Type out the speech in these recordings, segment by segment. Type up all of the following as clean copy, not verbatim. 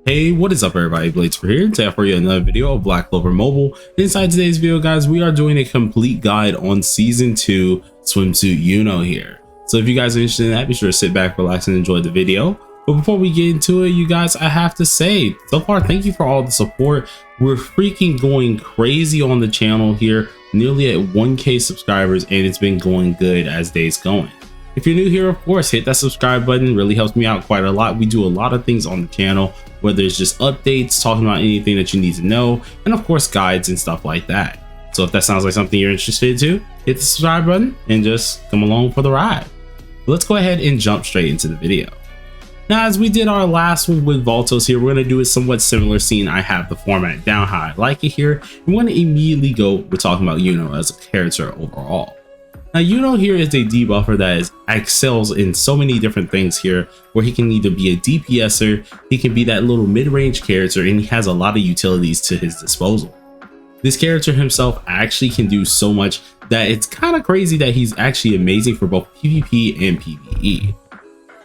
Hey, what is up everybody, BlackClover here. Today for you another video of BlackCloverMobile. Inside today's video guys, we are doing a complete guide on season 2 swimsuit Yuno here. So if you guys are interested in that, be sure to sit back, relax and enjoy the video. But before we get into it, you guys, I have to say, so far thank you for all the support. We're freaking going crazy on the channel here, nearly at 1K subscribers, and it's been going good as days going. If you're new here, of course, hit that subscribe button. Really helps me out quite a lot. We do a lot of things on the channel, whether it's just updates, talking about anything that you need to know, and of course guides and stuff like that. So if that sounds like something you're interested in too, hit the subscribe button and just come along for the ride. But let's go ahead and jump straight into the video. Now, as we did our last one with Voltos here, we're going to do it somewhat similar, seeing I have the format down how I like it here. We're going to immediately go with talking about Yuno as a character overall. Now, Yuno here is a debuffer that excels in so many different things here, where he can either be a DPSer, he can be that little mid-range character, and he has a lot of utilities to his disposal. This character himself actually can do so much that it's kind of crazy that he's actually amazing for both PvP and PvE.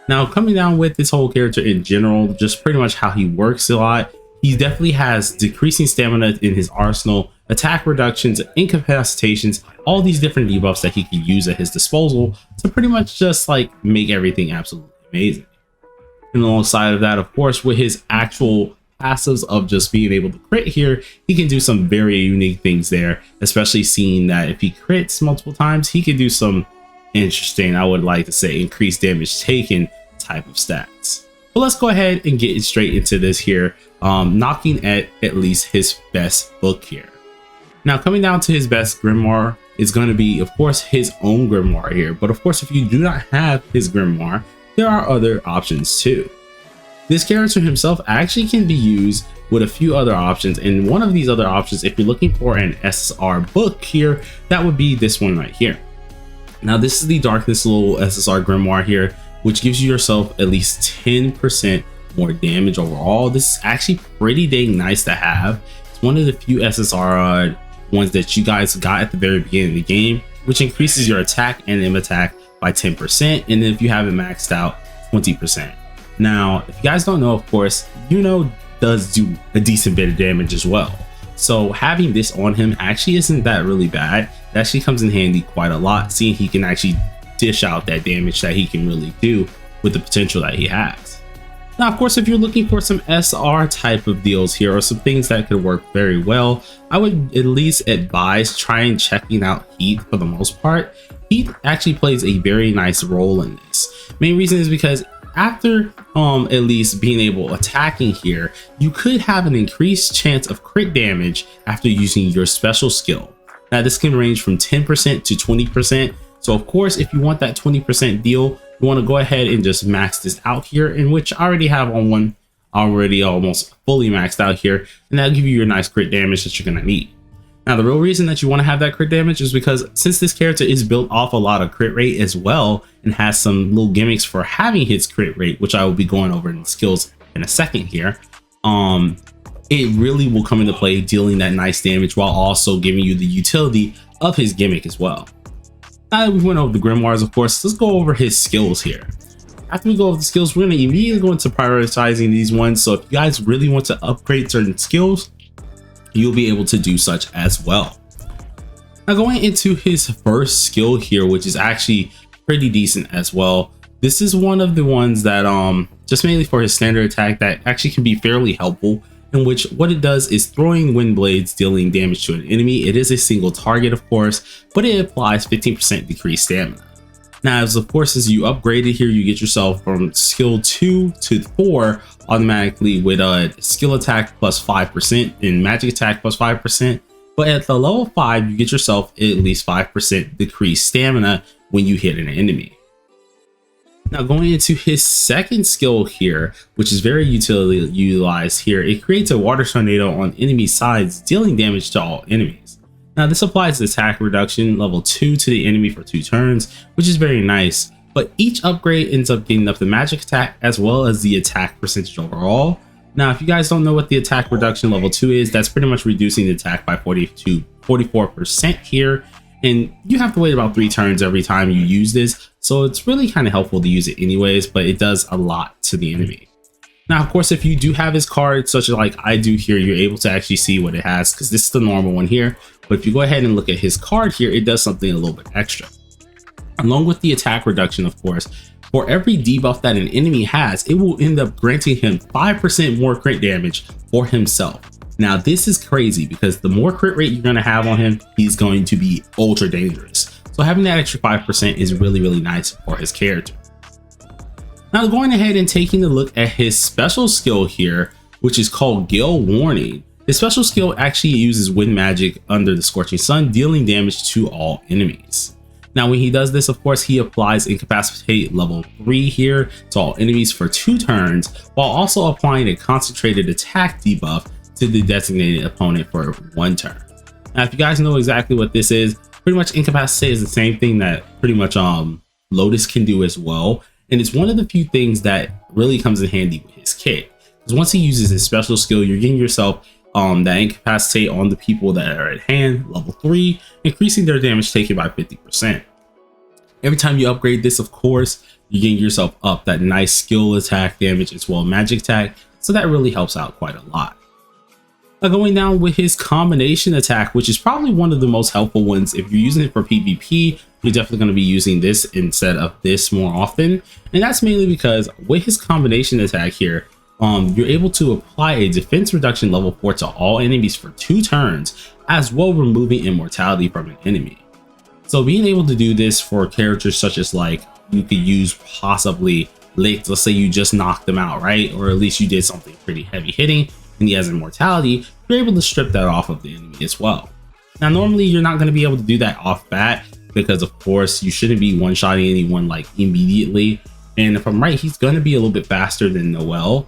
Now, coming down with this whole character in general, just pretty much how he works a lot, he definitely has decreasing stamina in his arsenal, attack reductions, incapacitations, all these different debuffs that he can use at his disposal to pretty much just like make everything absolutely amazing. And alongside of that, of course, with his actual passives of just being able to crit here, he can do some very unique things there, especially seeing that if he crits multiple times, he can do some interesting, I would like to say, increased damage taken type of stats. But let's go ahead and get straight into this here, knocking at least his best book here. Now, coming down to his best grimoire is going to be, of course, his own grimoire here. But of course, if you do not have his grimoire, there are other options too. This character himself actually can be used with a few other options. And one of these other options, if you're looking for an SSR book here, that would be this one right here. Now, this is the Darkness little SSR grimoire here, which gives you yourself at least 10% more damage overall. This is actually pretty dang nice to have. It's one of the few SSR ones that you guys got at the very beginning of the game, which increases your attack and aim attack by 10%, and then if you have it maxed out, 20%. Now, if you guys don't know, of course, Yuno does do a decent bit of damage as well. So having this on him actually isn't that really bad. It actually comes in handy quite a lot, seeing he can actually dish out that damage that he can really do with the potential that he has. Now, of course, if you're looking for some SR type of deals here, or some things that could work very well, I would at least advise trying checking out Heat for the most part. Heat actually plays a very nice role in this. Main reason is because after at least being able attacking here, you could have an increased chance of crit damage after using your special skill. Now, this can range from 10% to 20%. So of course, if you want that 20% deal, you want to go ahead and just max this out here, in which I already have on one already almost fully maxed out here, and that'll give you your nice crit damage that you're going to need. Now, the real reason that you want to have that crit damage is because since this character is built off a lot of crit rate as well, and has some little gimmicks for having his crit rate, which I will be going over in the skills in a second here, it really will come into play dealing that nice damage while also giving you the utility of his gimmick as well. Now that we went over the grimoires, of course, let's go over his skills here. After we go over the skills, we're going to immediately go into prioritizing these ones. So if you guys really want to upgrade certain skills, you'll be able to do such as well. Now, going into his first skill here, which is actually pretty decent as well. This is one of the ones that just mainly for his standard attack that actually can be fairly helpful, in which what it does is throwing wind blades, dealing damage to an enemy. It is a single target, of course, but it applies 15% decreased stamina. Now, as you upgrade it here, you get yourself from skill 2 to 4 automatically with a skill attack plus 5% and magic attack plus 5%. But at the level 5, you get yourself at least 5% decreased stamina when you hit an enemy. Now, going into his second skill here, which is very utilized here, it creates a water tornado on enemy sides, dealing damage to all enemies. Now, this applies attack reduction level 2 to the enemy for 2 turns, which is very nice, but each upgrade ends up getting up the magic attack as well as the attack percentage overall. Now, if you guys don't know what the attack reduction level 2 is, that's pretty much reducing the attack by 44% here. And you have to wait about 3 turns every time you use this, so it's really kind of helpful to use it anyways, but it does a lot to the enemy. Now, of course, if you do have his card, such as like I do here, you're able to actually see what it has because this is the normal one here. But if you go ahead and look at his card here, it does something a little bit extra. Along with the attack reduction, of course, for every debuff that an enemy has, it will end up granting him 5% more crit damage for himself. Now, this is crazy because the more crit rate you're going to have on him, he's going to be ultra dangerous. So having that extra 5% is really, really nice for his character. Now, going ahead and taking a look at his special skill here, which is called Gale Warning. His special skill actually uses wind magic under the Scorching Sun, dealing damage to all enemies. Now, when he does this, of course, he applies Incapacitate level 3 here to all enemies for 2 turns, while also applying a concentrated attack debuff to the designated opponent for 1 turn. Now, if you guys know exactly what this is, pretty much Incapacitate is the same thing that pretty much Lotus can do as well. And it's one of the few things that really comes in handy with his kit. Because once he uses his special skill, you're getting yourself that Incapacitate on the people that are at hand, level 3, increasing their damage taken by 50%. Every time you upgrade this, of course, you're getting yourself up that nice skill attack damage as well as magic attack. So that really helps out quite a lot. Now, going down with his combination attack, which is probably one of the most helpful ones. If you're using it for PvP, you're definitely going to be using this instead of this more often. And that's mainly because with his combination attack here, you're able to apply a defense reduction level 4 to all enemies for 2 turns, as well removing immortality from an enemy. So being able to do this for characters such as like you could use possibly, let's say you just knocked them out, right? Or at least you did something pretty heavy hitting and he has immortality, you're able to strip that off of the enemy as well. Now, normally you're not going to be able to do that off bat because of course you shouldn't be one-shotting anyone like immediately. And if I'm right, he's going to be a little bit faster than Noel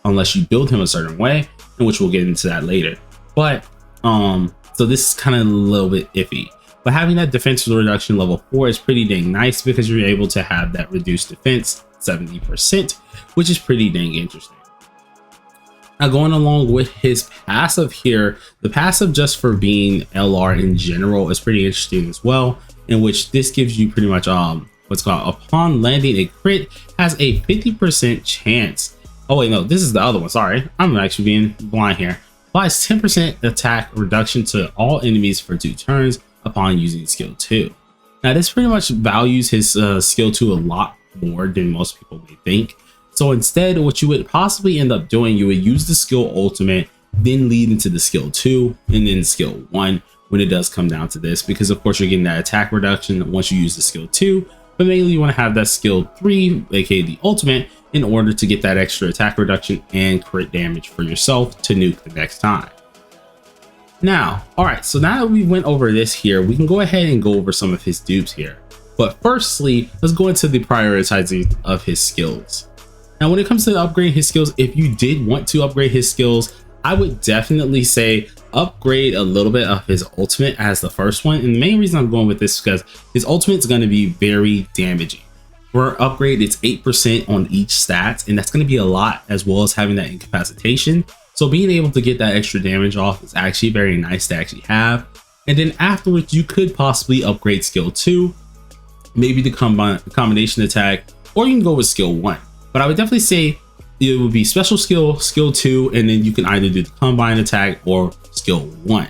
unless you build him a certain way, in which we'll get into that later. But so this is kind of a little bit iffy. But having that defense reduction level 4 is pretty dang nice because you're able to have that reduced defense 70%, which is pretty dang interesting. Now, going along with his passive here, the passive just for being LR in general is pretty interesting as well, in which this gives you pretty much what's called upon landing a crit has a 50% chance. Oh wait, no, this is the other one. Sorry, I'm actually being blind here. Applies 10% attack reduction to all enemies for 2 turns upon using skill 2. Now, this pretty much values his skill 2 a lot more than most people may think. So instead, what you would possibly end up doing, you would use the skill ultimate, then lead into the skill 2 and then skill 1 when it does come down to this, because of course you're getting that attack reduction once you use the skill 2, but mainly you want to have that skill 3, aka the ultimate, in order to get that extra attack reduction and crit damage for yourself to nuke the next time. Now, all right, so now that we went over this here, we can go ahead and go over some of his dupes here. But firstly, let's go into the prioritizing of his skills. Now, when it comes to upgrading his skills, if you did want to upgrade his skills, I would definitely say upgrade a little bit of his ultimate as the first one. And the main reason I'm going with this is because his ultimate is going to be very damaging. For upgrade, it's 8% on each stat, and that's going to be a lot, as well as having that incapacitation. So being able to get that extra damage off is actually very nice to actually have. And then afterwards, you could possibly upgrade skill 2, maybe the combination attack, or you can go with skill 1. But I would definitely say it would be special skill, skill 2, and then you can either do the combine attack or skill 1.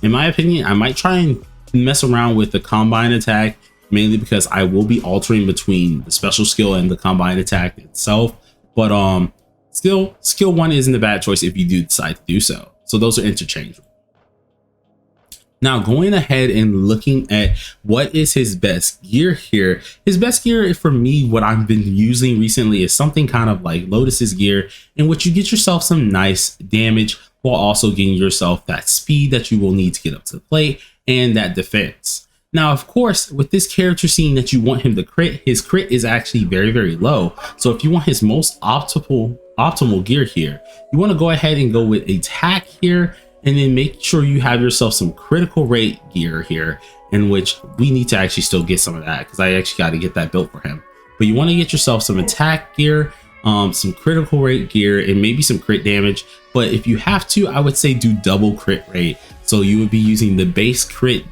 In my opinion, I might try and mess around with the combine attack, mainly because I will be altering between the special skill and the combine attack itself. But still, skill 1 isn't a bad choice if you do decide to do so. So those are interchangeable. Now, going ahead and looking at what is his best gear here. His best gear for me, what I've been using recently, is something kind of like Lotus's gear, in which you get yourself some nice damage while also getting yourself that speed that you will need to get up to the plate and that defense. Now, of course, with this character, seeing that you want him to crit, his crit is actually very, very low. So if you want his most optimal gear here, you want to go ahead and go with attack here, and then make sure you have yourself some critical rate gear here, in which we need to actually still get some of that because I actually got to get that built for him. But you want to get yourself some attack gear, some critical rate gear, and maybe some crit damage. But if you have to, I would say do double crit rate. So you would be using the base crit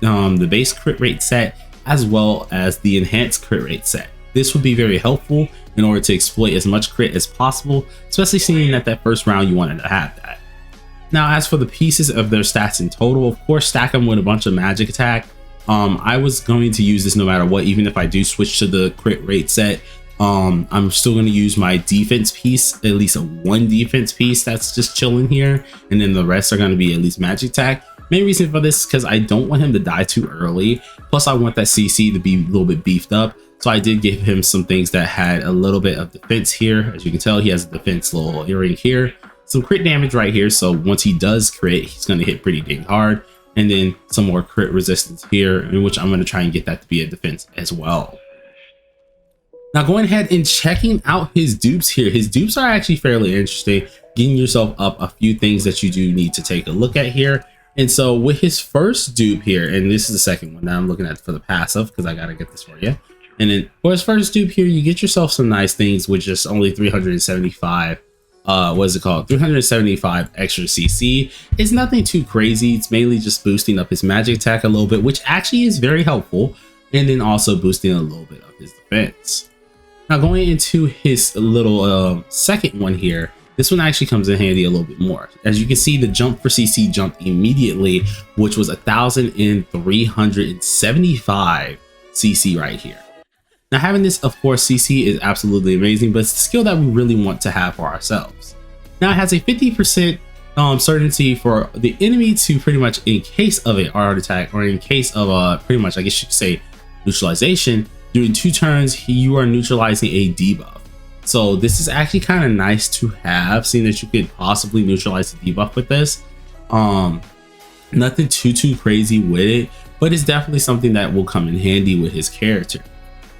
rate set as well as the enhanced crit rate set. This would be very helpful in order to exploit as much crit as possible, especially seeing that first round you wanted to have that. Now, as for the pieces of their stats in total, of course, stack them with a bunch of magic attack. I was going to use this no matter what, even if I do switch to the crit rate set. I'm still going to use my defense piece, at least a 1 defense piece that's just chilling here, and then the rest are going to be at least magic attack. Main reason for this is because I don't want him to die too early, plus I want that CC to be a little bit beefed up. So I did give him some things that had a little bit of defense here. As you can tell, he has a defense little earring here, some crit damage right here, so once he does crit, he's going to hit pretty dang hard, and then some more crit resistance here, in which I'm going to try and get that to be a defense as well. Now, going ahead and checking out his dupes here. His dupes are actually fairly interesting, getting yourself up a few things that you do need to take a look at here. And so with his first dupe here, and this is the second one that I'm looking at for the passive, because I got to get this for you. And then for his first dupe here, you get yourself some nice things with just only 375 what is it called, 375 extra CC. It's nothing too crazy. It's mainly just boosting up his magic attack a little bit, which actually is very helpful, and then also boosting a little bit of his defense. Now, going into his little second one here, this one actually comes in handy a little bit more. As you can see, the jump for CC jumped immediately, which was 1,375 CC right here. Now, having this, of course, CC is absolutely amazing, but it's the skill that we really want to have for ourselves. Now, it has a 50% certainty for the enemy to pretty much, in case of an art attack, or in case of pretty much, I guess you could say, neutralization, during 2 turns, you are neutralizing a debuff. So this is actually kind of nice to have, seeing that you could possibly neutralize the debuff with this. Nothing too crazy with it, but it's definitely something that will come in handy with his character.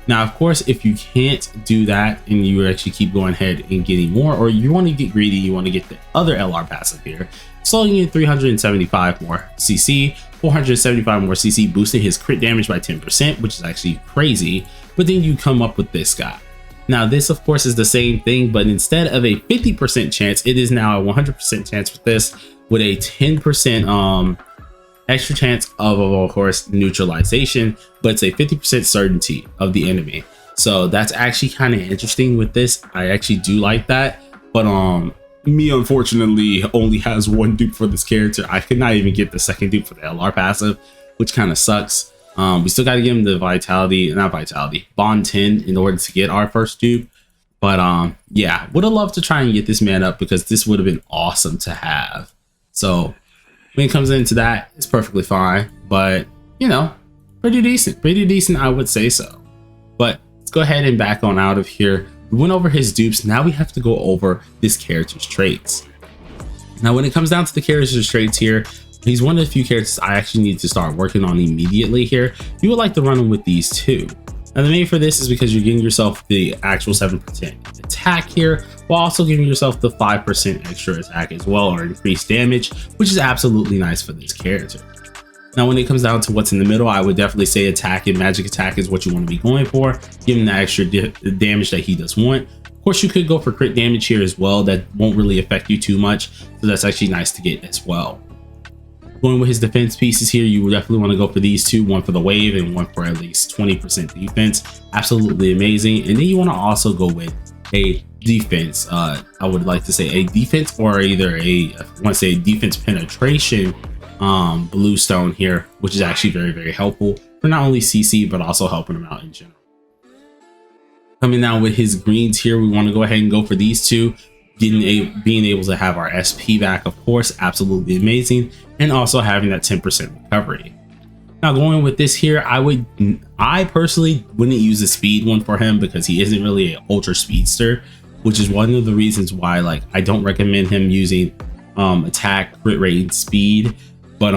Now, of course, if you can't do that and you actually keep going ahead and getting more, or you want to get greedy, you want to get the other LR passive here, slowing in 375 more CC, 475 more CC, boosting his crit damage by 10%, which is actually crazy. But then you come up with this guy. Now, this, of course, is the same thing, but instead of a 50% chance, it is now a 100% chance with this, with a 10% extra chance of course, neutralization, but it's a 50% certainty of the enemy. So that's actually kind of interesting with this. I actually do like that, but me unfortunately only has 1 dupe for this character. I could not even get the second dupe for the LR passive, which kind of sucks. We still got to give him the bond 10 in order to get our first dupe. But yeah, would have loved to try and get this man up, because this would have been awesome to have. So when it comes into that, it's perfectly fine, but you know, pretty decent, I would say so. But let's go ahead and back on out of here. We went over his dupes. Now we have to go over this character's traits. Now, when it comes down to the character's traits here, he's one of the few characters I actually need to start working on immediately here. You would like to run him with these 2. Now, the main for this is because you're giving yourself the actual 7% attack here, while also giving yourself the 5% extra attack as well, or increased damage, which is absolutely nice for this character. Now, when it comes down to what's in the middle, I would definitely say attack and magic attack is what you want to be going for, given the extra damage that he does want. Of course, you could go for crit damage here as well. That won't really affect you too much, so that's actually nice to get as well. Going with his defense pieces here, you would definitely want to go for these 2, 1 for the wave and 1 for at least 20% defense. Absolutely amazing. And then you want to also go with a defense. I would like to say a defense, or either I want to say defense penetration bluestone here, which is actually very helpful for not only CC but also helping him out in general. Coming down with his greens here, we want to go ahead and go for these 2. Being able to have our SP back, of course, absolutely amazing, and also having that 10% recovery. Now, going with this here, I personally wouldn't use the speed one for him, because he isn't really an ultra speedster, which is one of the reasons why, like, I don't recommend him using attack, crit rate, and speed. But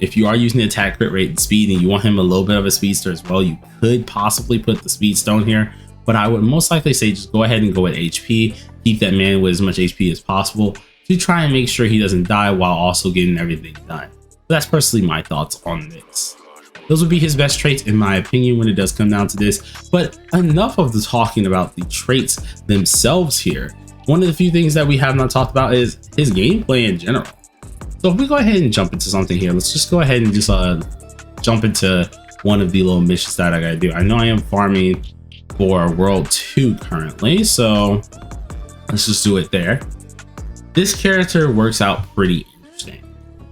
if you are using the attack, crit rate, and speed, and you want him a little bit of a speedster as well, you could possibly put the speed stone here. But I would most likely say just go ahead and go with HP. Keep that man with as much HP as possible to try and make sure he doesn't die while also getting everything done. So that's personally my thoughts on this. Those would be his best traits in my opinion when it does come down to this. But enough of the talking about the traits themselves here. One of the few things that we have not talked about is his gameplay in general. So if we go ahead and jump into something here, let's just go ahead and just jump into one of the little missions that I gotta do. I know I am farming for World 2 currently. So let's just do it there. This character works out pretty interesting.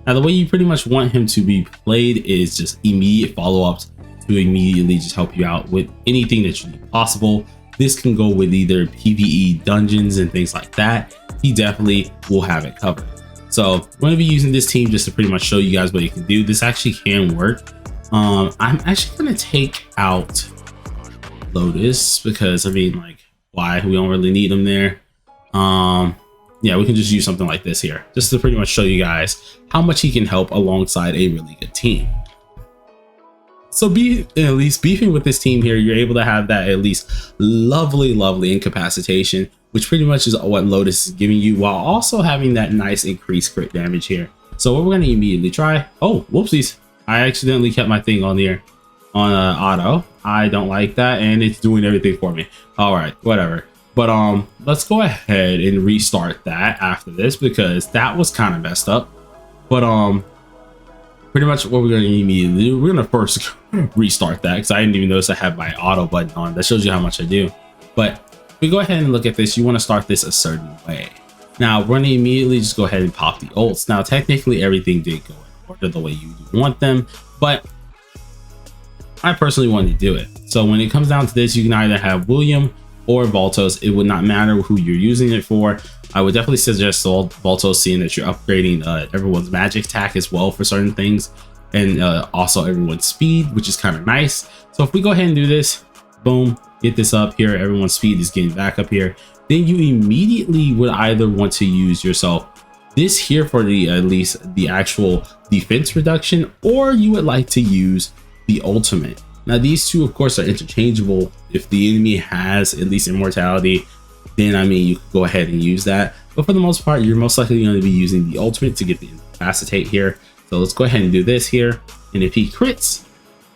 Now, the way you pretty much want him to be played is just immediate follow-ups to immediately just help you out with anything that you need possible. This can go with either PvE dungeons and things like that. He definitely will have it covered. So we're going to be using this team just to pretty much show you guys what you can do. This actually can work. I'm actually going to take out Lotus because, I mean, like, why? We don't really need him there. Yeah, we can just use something like this here just to pretty much show you guys how much he can help alongside a really good team. So at least beefing with this team here, you're able to have that at least lovely incapacitation, which pretty much is what Lotus is giving you, while also having that nice increased crit damage here. So what we're going to immediately try, oh, whoopsies, I accidentally kept my thing on there on auto. I don't like that, and it's doing everything for me. All right, whatever. But let's go ahead and restart that after this, because that was kind of messed up. But pretty much what we're going to immediately do, we're going to first restart that, because I didn't even notice I had my auto button on. That shows you how much I do. But if we go ahead and look at this, you want to start this a certain way. Now we're going to immediately just go ahead and pop the ults. Now technically everything did go in order the way you want them, but I personally wanted to do it. So when it comes down to this, you can either have William or Voltos. It would not matter who you're using it for. I would definitely suggest Voltos, seeing that you're upgrading everyone's magic attack as well for certain things, and also everyone's speed, which is kind of nice. So if we go ahead and do this, boom, get this up here, everyone's speed is getting back up here, then you immediately would either want to use yourself this here for the at least the actual defense reduction, or you would like to use the ultimate. Now these two of course are interchangeable. If the enemy has at least immortality, then I mean you could go ahead and use that, but for the most part you're most likely going to be using the ultimate to get the incapacitate here. So let's go ahead and do this here, and if he crits,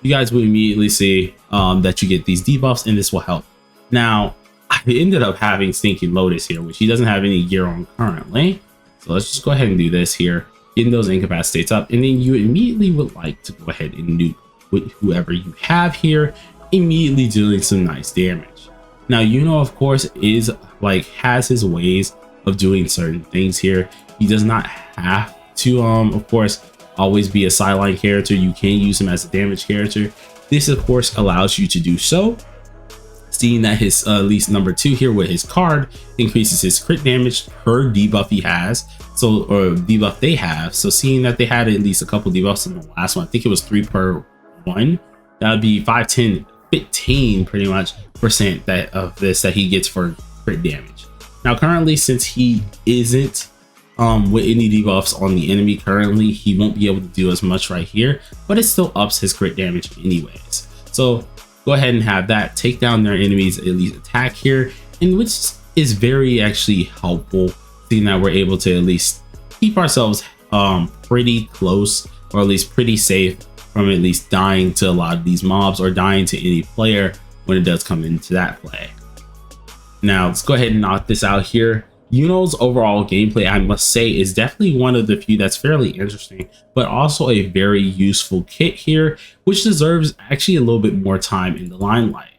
you guys will immediately see that you get these debuffs, and this will help. Now I ended up having Stinking Lotus here, which he doesn't have any gear on currently. So let's just go ahead and do this here, getting those incapacitates up, and then you immediately would like to go ahead and nuke with whoever you have here, immediately doing some nice damage. Now Yuno of course is like has his ways of doing certain things here. He does not have to of course always be a sideline character. You can use him as a damage character. This of course allows you to do so, seeing that his at least number 2 here with his card increases his crit damage per debuff he has, so or debuff they have. So seeing that they had at least a couple debuffs in the last one, I think it was 3 per 1, that would be 5, 10, 15 pretty much % that of this that he gets for crit damage. Now currently, since he isn't with any debuffs on the enemy currently, he won't be able to do as much right here, but it still ups his crit damage anyways. So go ahead and have that take down their enemies at least attack here, and which is very actually helpful, seeing that we're able to at least keep ourselves pretty close, or at least pretty safe from at least dying to a lot of these mobs, or dying to any player when it does come into that play. Now let's go ahead and knock this out here. Yuno's overall gameplay, I must say, is definitely one of the few that's fairly interesting, but also a very useful kit here, which deserves actually a little bit more time in the limelight.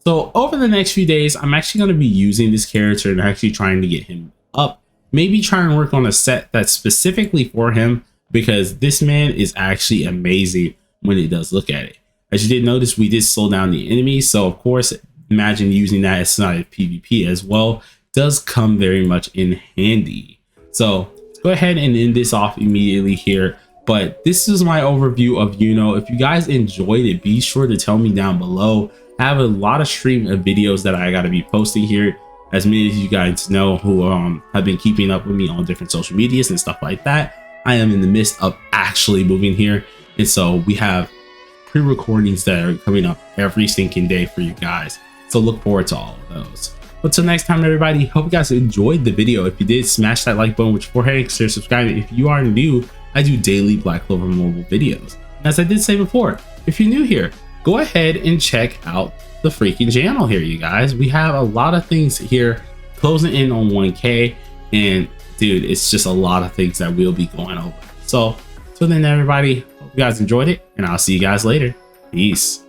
So over the next few days, I'm actually going to be using this character and actually trying to get him up, maybe trying to work on a set that's specifically for him, because this man is actually amazing when it does look at it. As you did notice, we did slow down the enemy, so of course imagine using that as not a PvP as well does come very much in handy. So let's go ahead and end this off immediately here, but this is my overview of Yuno. If you guys enjoyed it, be sure to tell me down below. I have a lot of stream of videos that I got to be posting here, as many of you guys know who have been keeping up with me on different social medias and stuff like that. I am in the midst of actually moving here, and so we have pre-recordings that are coming up every stinking day for you guys, so look forward to all of those. But till next time, everybody, hope you guys enjoyed the video. If you did, smash that like button, which forehead, consider subscribing. If you are new, I do daily BlackClover mobile videos, and as I did say before, if you're new here, go ahead and check out the freaking channel here, you guys. We have a lot of things here closing in on 1K, and dude, it's just a lot of things that we'll be going over. So till then, everybody, hope you guys enjoyed it, and I'll see you guys later. Peace.